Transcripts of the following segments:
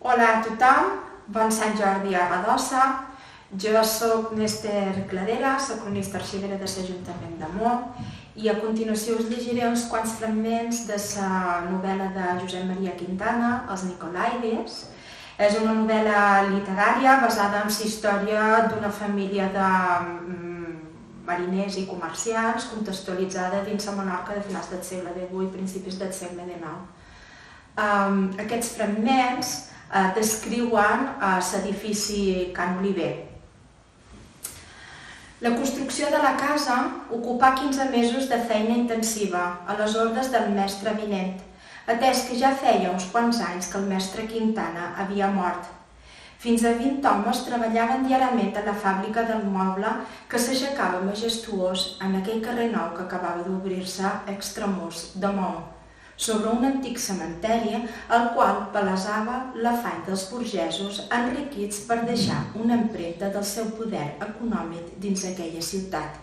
Hola a tothom, bon Sant Jordi a Badossa. Jo soc Néstor Cladera, soc cronista arxivera de l'Ajuntament de Mó i a continuació us llegiré uns quants fragments de la novel·la de Josep Maria Quintana, Els Nicolaides. És una novel·la literària basada en la història d'una família de mariners i comerciants contextualitzada dins la Menorca de finals del segle XVIII i principis del segle XIX. Aquests fragments descriuen l'edifici Can Oliver. La construcció de la casa ocupà 15 mesos de feina intensiva a les ordres del mestre Vinent, atès que ja feia uns quants anys que el mestre Quintana havia mort. Fins a 20 homes treballaven diàriament a la fàbrica del moble que s'aixecava majestuós en aquell carrer nou que acabava d'obrir-se a extramurs de Maó, sobre un antic cementeri al qual palesava l'afany dels burgesos enriquits per deixar una empremta del seu poder econòmic dins aquella ciutat.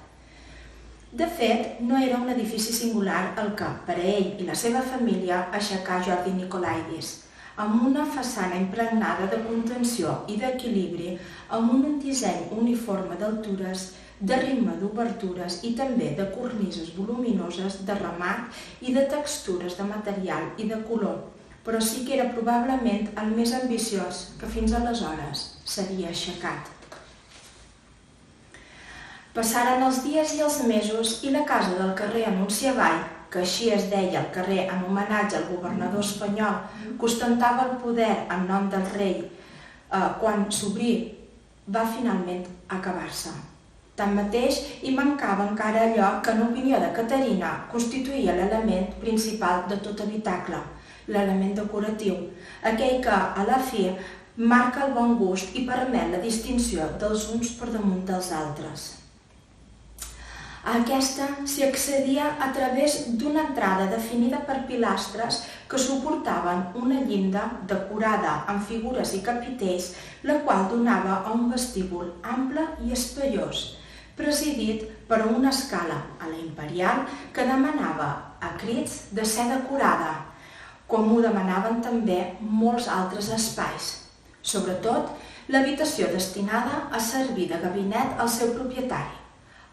De fet, no era un edifici singular el que, per a ell i la seva família, aixecà Jordi Nicolaides, amb una façana impregnada de contenció i d'equilibri, amb un disseny uniforme d'altures, de ritme d'obertures i també de cornises voluminoses, de remat i de textures de material i de color, però sí que era probablement el més ambiciós que fins aleshores s'havia aixecat. Passaren els dies i els mesos i la casa del carrer Anunciavall, que així es deia el carrer en homenatge al governador espanyol que ostentava el poder en nom del rei, quan s'obrí, va finalment acabar-se. Tanmateix, hi mancava encara allò que, en opinió de Caterina, constituïa l'element principal de tot habitacle, l'element decoratiu, aquell que, a la fi, marca el bon gust i permet la distinció dels uns per damunt dels altres. A aquesta s'hi accedia a través d'una entrada definida per pilastres que suportaven una llinda decorada amb figures i capitells, la qual donava a un vestíbul ample i espaiós, presidit per una escala a la imperial que demanava a crits de ser decorada, com ho demanaven també molts altres espais, sobretot l'habitació destinada a servir de gabinet al seu propietari,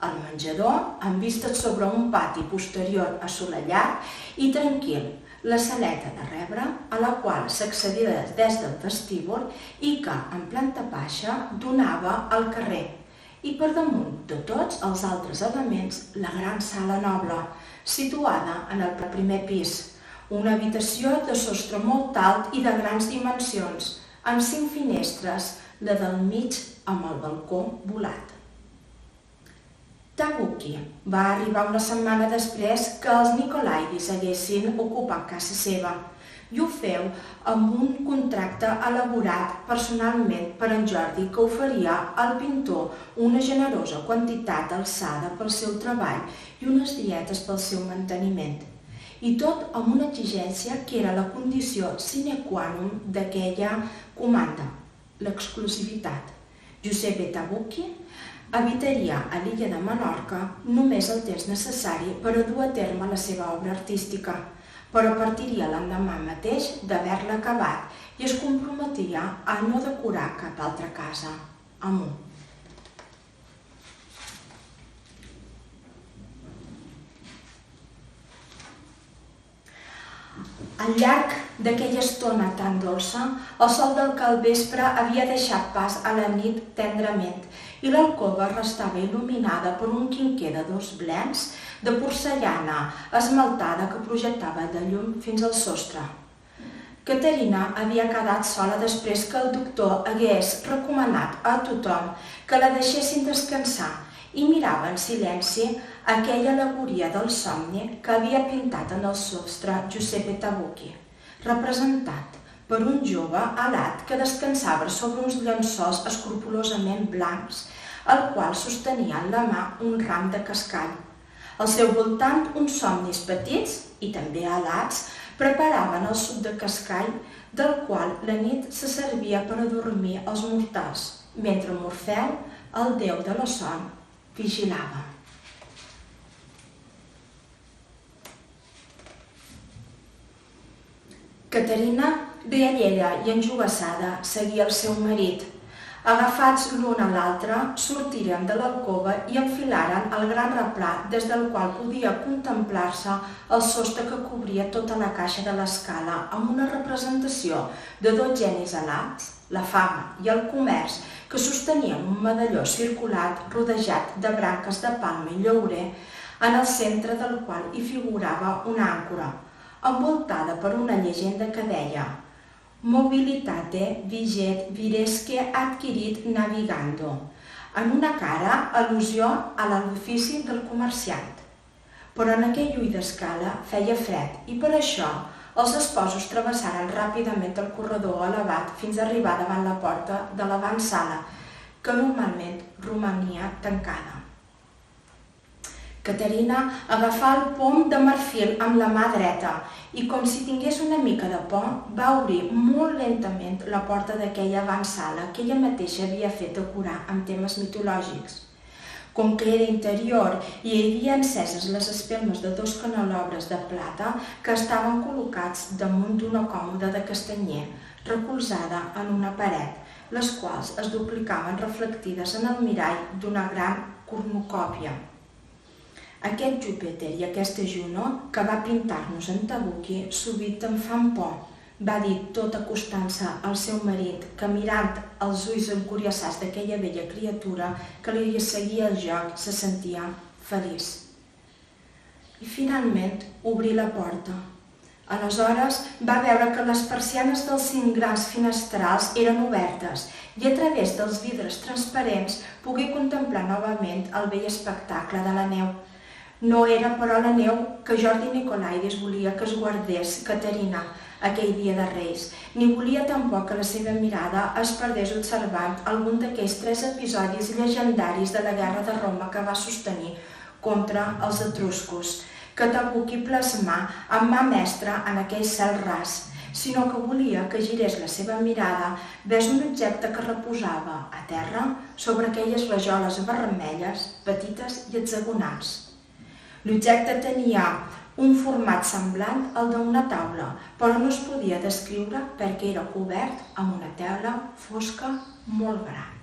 el menjador amb vistes sobre un pati posterior assolellat i tranquil, la saleta de rebre a la qual s'accedia des del vestíbul i que, en planta baixa, donava al carrer, i per damunt de tots els altres elements la gran sala noble, situada en el primer pis, una habitació de sostre molt alt i de grans dimensions, amb 5 finestres, la del mig amb el balcó volat. Tabucchi va arribar una setmana després que els Nicolaides haguessin ocupat casa seva, i ho feu amb un contracte elaborat personalment per en Jordi que oferia al pintor una generosa quantitat alçada pel seu treball i unes dietes pel seu manteniment. I tot amb una exigència que era la condició sine qua non d'aquella comanda, l'exclusivitat. Giuseppe Tabucchi habitaria a l'illa de Menorca només el temps necessari per a dur a terme la seva obra artística, però partiria l'endemà mateix d'haver-la acabat i es comprometia a no decorar cap altra casa a Mó. Al llarg d'aquella estona tan dolça, el sol del capvespre havia deixat pas a la nit tendrament i l'alcova restava il·luminada per un quinquer de 2 blens de porcellana esmaltada que projectava de llum fins al sostre. Caterina havia quedat sola després que el doctor hagués recomanat a tothom que la deixessin descansar i mirava en silenci aquella al·legoria del somni que havia pintat en el sostre Giuseppe Tabucchi, representat per un jove alat que descansava sobre uns llençols escrupolosament blancs, al qual sostenia en la mà un ram de cascall. Al seu voltant, uns somnis petits, i també alats, preparaven el suc de cascall, del qual la nit se servia per adormir els mortals, mentre Morfeu, el déu de la son, vigilava. Caterina riallera i enjogassada seguia el seu marit. Agafats l'un a l'altre, sortiren de l'alcova i enfilaren el gran replà des del qual podia contemplar-se el sostre que cobria tota la caixa de l'escala amb una representació de dos genis alats, la fama i el comerç, que sostenien un medalló circular rodejat de branques de palma i llaurer, en el centre del qual hi figurava una àncora, envoltada per una llegenda que deia Mobilitate viget viresque adquirit navigando, en una cara al·lusió a l'ofici del comerciant. Però en aquell ull d'escala feia fred i per això els esposos travessaren ràpidament el corredor elevat fins a arribar davant la porta de l'avantsala, que normalment romania tancada. Caterina agafà el pom de marfil amb la mà dreta i, com si tingués una mica de por, va obrir molt lentament la porta d'aquella avantsala que ella mateixa havia fet decorar amb temes mitològics. Com que era interior i hi havia enceses les espelmes de dos canelobres de plata que estaven col·locats damunt d'una còmoda de castanyer, recolzada en una paret, les quals es duplicaven reflectides en el mirall d'una gran cornucòpia. Aquest Júpiter i aquesta Juno, que va pintar-nos en tabuqui, sovint em fan por, va dir tot acostant-se al seu marit, que mirant els ulls encuriossats d'aquella bella criatura que li seguia el joc, se sentia feliç. I finalment obrí la porta. Aleshores va veure que les persianes dels 5 grans finestrals eren obertes i a través dels vidres transparents pogué contemplar novament el bell espectacle de la neu. No era, però, la neu que Jordi Nicolaides volia que es guardés Caterina aquell dia de Reis, ni volia tampoc que la seva mirada es perdés observant algun d'aquells 3 episodis llegendaris de la guerra de Roma que va sostenir contra els etruscos, que Tabucchi plasmà amb mà mestra en aquell cel ras, sinó que volia que girés la seva mirada vers un objecte que reposava a terra sobre aquelles rajoles vermelles, petites i hexagonals. L'objecte tenia un format semblant al d'una taula, però no es podia descriure perquè era cobert amb una tela fosca molt gran.